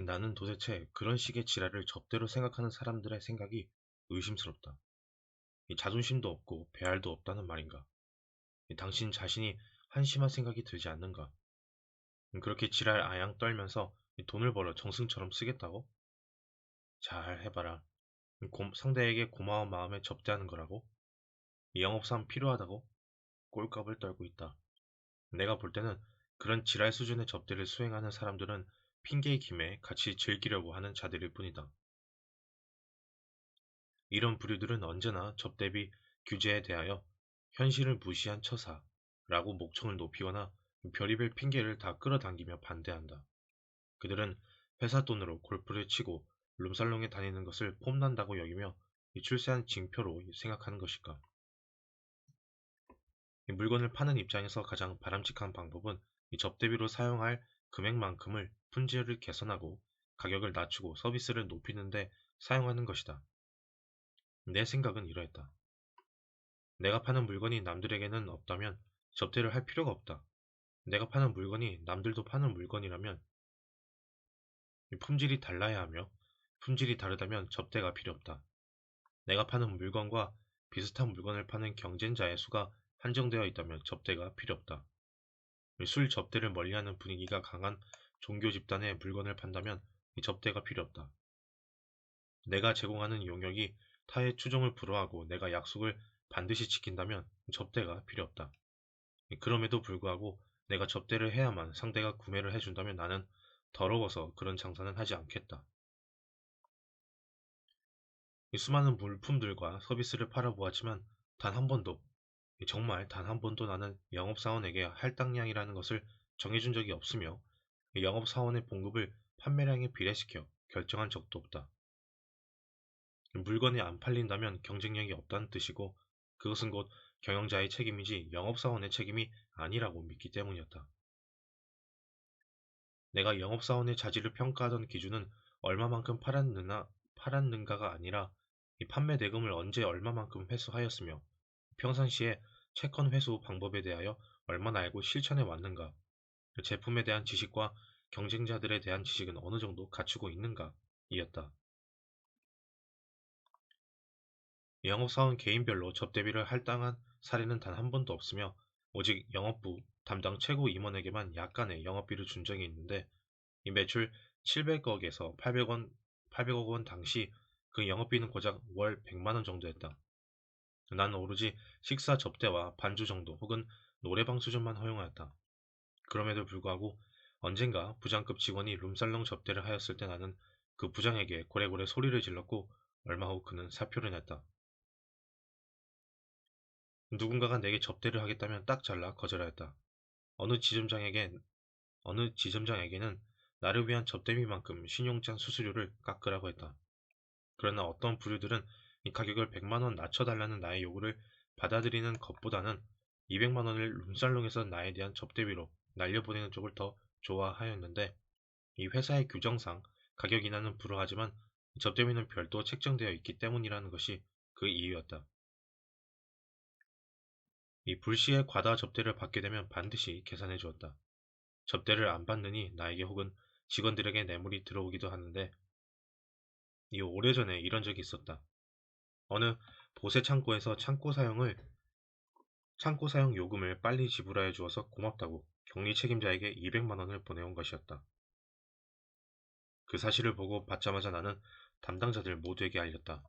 나는 도대체 그런 식의 지랄을 접대로 생각하는 사람들의 생각이 의심스럽다. 이 자존심도 없고 배알도 없다는 말인가? 당신 자신이 한심한 생각이 들지 않는가? 그렇게 지랄 아양 떨면서 이 돈을 벌어 정승처럼 쓰겠다고? 잘 해봐라. 상대에게 고마운 마음에 접대하는 거라고? 이 영업사원 필요하다고? 꼴값을 떨고 있다. 내가 볼 때는 그런 지랄 수준의 접대를 수행하는 사람들은 핑계의 김에 같이 즐기려고 하는 자들일 뿐이다. 이런 부류들은 언제나 접대비 규제에 대하여 현실을 무시한 처사라고 목청을 높이거나 별의별 핑계를 다 끌어당기며 반대한다. 그들은 회사 돈으로 골프를 치고 룸살롱에 다니는 것을 폼난다고 여기며 출세한 징표로 생각하는 것일까? 물건을 파는 입장에서 가장 바람직한 방법은 접대비로 사용할 금액만큼을 품질을 개선하고 가격을 낮추고 서비스를 높이는 데 사용하는 것이다. 내 생각은 이러했다. 내가 파는 물건이 남들에게는 없다면 접대를 할 필요가 없다. 내가 파는 물건이 남들도 파는 물건이라면 품질이 달라야 하며 품질이 다르다면 접대가 필요 없다. 내가 파는 물건과 비슷한 물건을 파는 경쟁자의 수가 한정되어 있다면 접대가 필요 없다. 술 접대를 멀리하는 분위기가 강한 종교 집단의 물건을 판다면 접대가 필요 없다. 내가 제공하는 용역이 타의 추종을 불허하고 내가 약속을 반드시 지킨다면 접대가 필요 없다. 그럼에도 불구하고 내가 접대를 해야만 상대가 구매를 해준다면 나는 더러워서 그런 장사는 하지 않겠다. 수많은 물품들과 서비스를 팔아보았지만 단 한 번도, 정말 단 한 번도 나는 영업사원에게 할당량이라는 것을 정해준 적이 없으며 영업사원의 봉급을 판매량에 비례시켜 결정한 적도 없다. 물건이 안 팔린다면 경쟁력이 없다는 뜻이고 그것은 곧 경영자의 책임이지 영업사원의 책임이 아니라고 믿기 때문이었다. 내가 영업사원의 자질을 평가하던 기준은 얼마만큼 팔았는가가 아니라 이 판매 대금을 언제 얼마만큼 회수하였으며 평상시에 채권 회수 방법에 대하여 얼마나 알고 실천해 왔는가, 제품에 대한 지식과 경쟁자들에 대한 지식은 어느 정도 갖추고 있는가 이었다. 영업사원 개인별로 접대비를 할당한 사례는 단 한 번도 없으며 오직 영업부 담당 최고 임원에게만 약간의 영업비를 준 적이 있는데 이 매출 700억에서 800억 원 당시 그 영업비는 고작 월 100만 원 정도였다. 난 오로지 식사 접대와 반주 정도 혹은 노래방 수준만 허용하였다. 그럼에도 불구하고 언젠가 부장급 직원이 룸살롱 접대를 하였을 때 나는 그 부장에게 고래고래 소리를 질렀고 얼마 후 그는 사표를 냈다. 누군가가 내게 접대를 하겠다면 딱 잘라 거절하였다. 어느 지점장에겐 어느 지점장에게는 나를 위한 접대비만큼 신용장 수수료를 깎으라고 했다. 그러나 어떤 부류들은 이 가격을 100만 원 낮춰달라는 나의 요구를 받아들이는 것보다는 200만 원을 룸살롱에서 나에 대한 접대비로 날려보내는 쪽을 더 좋아하였는데 이 회사의 규정상 가격 인하는 불허하지만 접대비는 별도 책정되어 있기 때문이라는 것이 그 이유였다. 이 불시에 과다 접대를 받게 되면 반드시 계산해 주었다. 접대를 안 받느니 나에게 혹은 직원들에게 뇌물이 들어오기도 하는데 이 오래전에 이런 적이 있었다. 어느 보세 창고에서 창고 사용 요금을 빨리 지불하여 주어서 고맙다고 격리 책임자에게 200만 원을 보내온 것이었다. 그 사실을 보고 받자마자 나는 담당자들 모두에게 알렸다.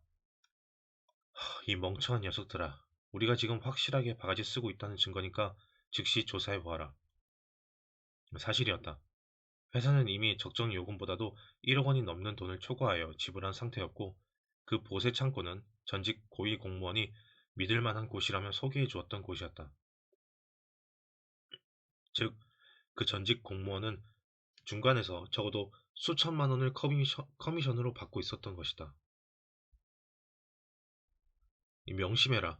이 멍청한 녀석들아. 우리가 지금 확실하게 바가지 쓰고 있다는 증거니까 즉시 조사해 보아라. 사실이었다. 회사는 이미 적정 요금보다도 1억 원이 넘는 돈을 초과하여 지불한 상태였고 그 보세 창고는 전직 고위 공무원이 믿을 만한 곳이라며 소개해 주었던 곳이었다. 즉, 그 전직 공무원은 중간에서 적어도 수천만 원을 커미션으로 받고 있었던 것이다. 명심해라.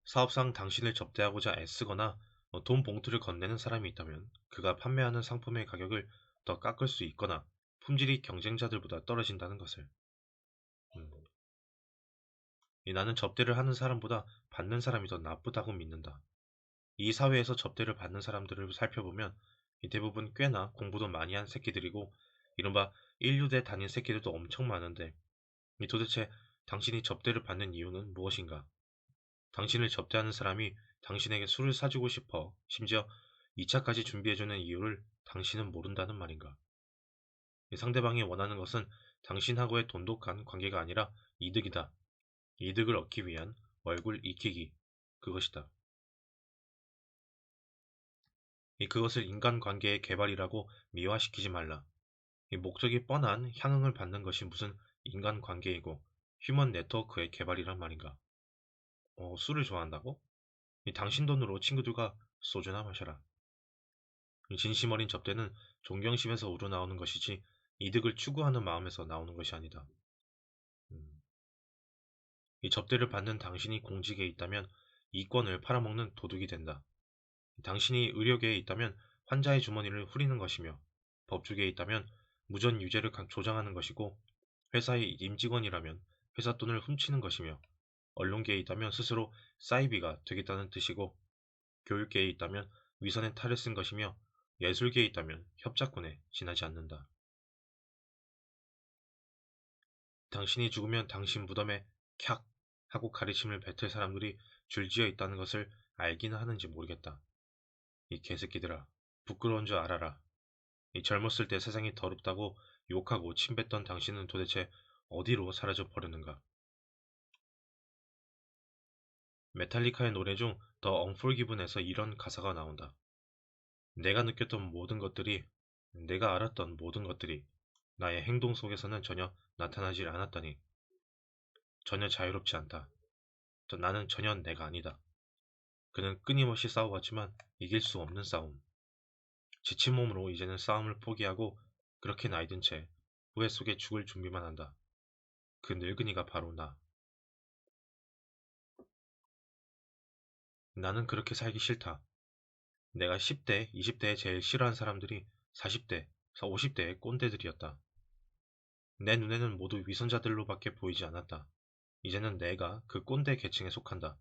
사업상 당신을 접대하고자 애쓰거나 돈 봉투를 건네는 사람이 있다면 그가 판매하는 상품의 가격을 더 깎을 수 있거나 품질이 경쟁자들보다 떨어진다는 것을. 음, 나는 접대를 하는 사람보다 받는 사람이 더 나쁘다고 믿는다. 이 사회에서 접대를 받는 사람들을 살펴보면 대부분 꽤나 공부도 많이 한 새끼들이고 이른바 인류대 단인 새끼들도 엄청 많은데 도대체 당신이 접대를 받는 이유는 무엇인가? 당신을 접대하는 사람이 당신에게 술을 사주고 싶어 심지어 2차까지 준비해주는 이유를 당신은 모른다는 말인가? 상대방이 원하는 것은 당신하고의 돈독한 관계가 아니라 이득이다. 이득을 얻기 위한 얼굴 익히기. 그것이다. 그것을 인간관계의 개발이라고 미화시키지 말라. 목적이 뻔한 향응을 받는 것이 무슨 인간관계이고 휴먼 네트워크의 개발이란 말인가? 술을 좋아한다고? 당신 돈으로 친구들과 소주나 마셔라. 진심 어린 접대는 존경심에서 우러나오는 것이지 이득을 추구하는 마음에서 나오는 것이 아니다. 음, 이 접대를 받는 당신이 공직에 있다면 이권을 팔아먹는 도둑이 된다. 당신이 의료계에 있다면 환자의 주머니를 후리는 것이며 법조계에 있다면 무전 유죄를 조장하는 것이고 회사의 임직원이라면 회사 돈을 훔치는 것이며 언론계에 있다면 스스로 사이비가 되겠다는 뜻이고 교육계에 있다면 위선의 탈을 쓴 것이며 예술계에 있다면 협작꾼에 지나지 않는다. 당신이 죽으면 당신 무덤에 캬 하고 가르침을 뱉을 사람들이 줄지어 있다는 것을 알기는 하는지 모르겠다. 이 개새끼들아, 부끄러운 줄 알아라. 이 젊었을 때 세상이 더럽다고 욕하고 침뱉던 당신은 도대체 어디로 사라져 버렸는가? 메탈리카의 노래 중 더 언폴기븐에서 이런 가사가 나온다. 내가 느꼈던 모든 것들이, 내가 알았던 모든 것들이 나의 행동 속에서는 전혀 나타나질 않았다니. 전혀 자유롭지 않다. 나는 전혀 내가 아니다. 그는 끊임없이 싸워왔지만 이길 수 없는 싸움. 지친 몸으로 이제는 싸움을 포기하고 그렇게 나이든 채 후회 속에 죽을 준비만 한다. 그 늙은이가 바로 나. 나는 그렇게 살기 싫다. 내가 10대, 20대에 제일 싫어한 사람들이 40대, 50대의 꼰대들이었다. 내 눈에는 모두 위선자들로밖에 보이지 않았다. 이제는 내가 그 꼰대 계층에 속한다.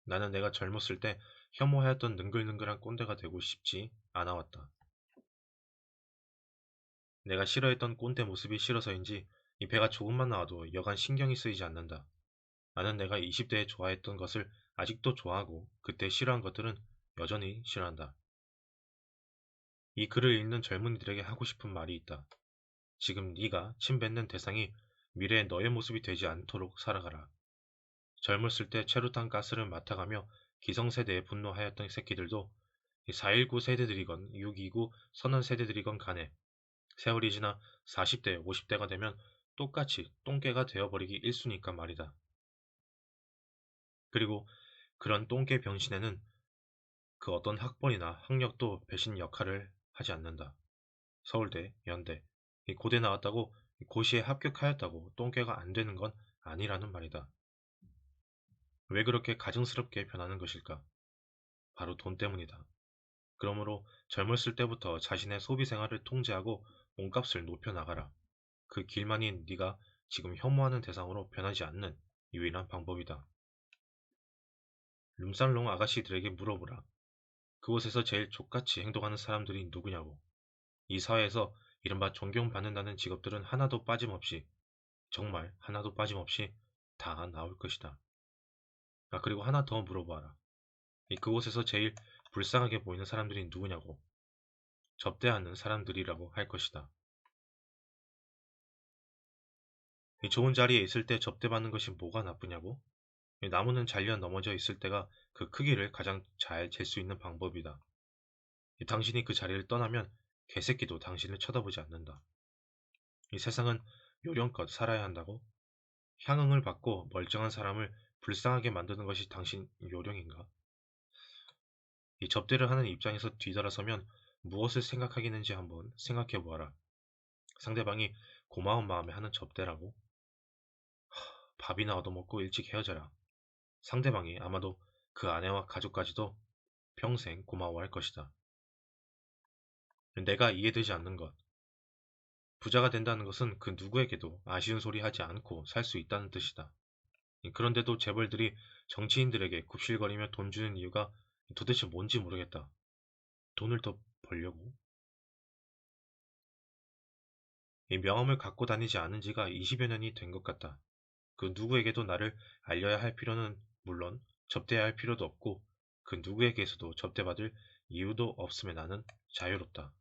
나는 내가 젊었을 때 혐오하였던 능글능글한 꼰대가 되고 싶지 않아왔다. 내가 싫어했던 꼰대 모습이 싫어서인지 이 배가 조금만 나와도 여간 신경이 쓰이지 않는다. 나는 내가 20대에 좋아했던 것을 아직도 좋아하고 그때 싫어한 것들은 여전히 싫어한다. 이 글을 읽는 젊은이들에게 하고 싶은 말이 있다. 지금 네가 침뱉는 대상이 미래의 너의 모습이 되지 않도록 살아가라. 젊었을 때 최루탄 가스를 맡아가며 기성세대에 분노하였던 새끼들도 4.19 세대들이건 6.29 선언 세대들이건 간에 세월이 지나 40대, 50대가 되면 똑같이 똥개가 되어버리기 일쑤니까 말이다. 그리고 그런 똥개 병신에는 그 어떤 학벌이나 학력도 배신 역할을 하지 않는다. 서울대, 연대, 이 고대 나왔다고 고시에 합격하였다고 똥개가 안 되는 건 아니라는 말이다. 왜 그렇게 가증스럽게 변하는 것일까? 바로 돈 때문이다. 그러므로 젊었을 때부터 자신의 소비 생활을 통제하고 몸값을 높여나가라. 그 길만이 네가 지금 혐오하는 대상으로 변하지 않는 유일한 방법이다. 룸살롱 아가씨들에게 물어보라. 그곳에서 제일 족같이 행동하는 사람들이 누구냐고. 이 사회에서 이른바 존경받는다는 직업들은 하나도 빠짐없이, 정말 하나도 빠짐없이 다 나올 것이다. 그리고 하나 더 물어봐라. 그곳에서 제일 불쌍하게 보이는 사람들이 누구냐고. 접대하는 사람들이라고 할 것이다. 좋은 자리에 있을 때 접대받는 것이 뭐가 나쁘냐고? 나무는 잘려 넘어져 있을 때가 그 크기를 가장 잘 잴 수 있는 방법이다. 당신이 그 자리를 떠나면 개새끼도 당신을 쳐다보지 않는다. 이 세상은 요령껏 살아야 한다고? 향응을 받고 멀쩡한 사람을 불쌍하게 만드는 것이 당신 요령인가? 이 접대를 하는 입장에서 뒤돌아서면 무엇을 생각하겠는지 한번 생각해 보아라. 상대방이 고마운 마음에 하는 접대라고? 밥이나 얻어먹고 일찍 헤어져라. 상대방이 아마도 그 아내와 가족까지도 평생 고마워할 것이다. 내가 이해되지 않는 것. 부자가 된다는 것은 그 누구에게도 아쉬운 소리 하지 않고 살 수 있다는 뜻이다. 그런데도 재벌들이 정치인들에게 굽실거리며 돈 주는 이유가 도대체 뭔지 모르겠다. 돈을 더 벌려고? 이 명함을 갖고 다니지 않은 지가 20여 년이 된 것 같다. 그 누구에게도 나를 알려야 할 필요는 물론 접대해야 할 필요도 없고 그 누구에게서도 접대받을 이유도 없음에 나는 자유롭다.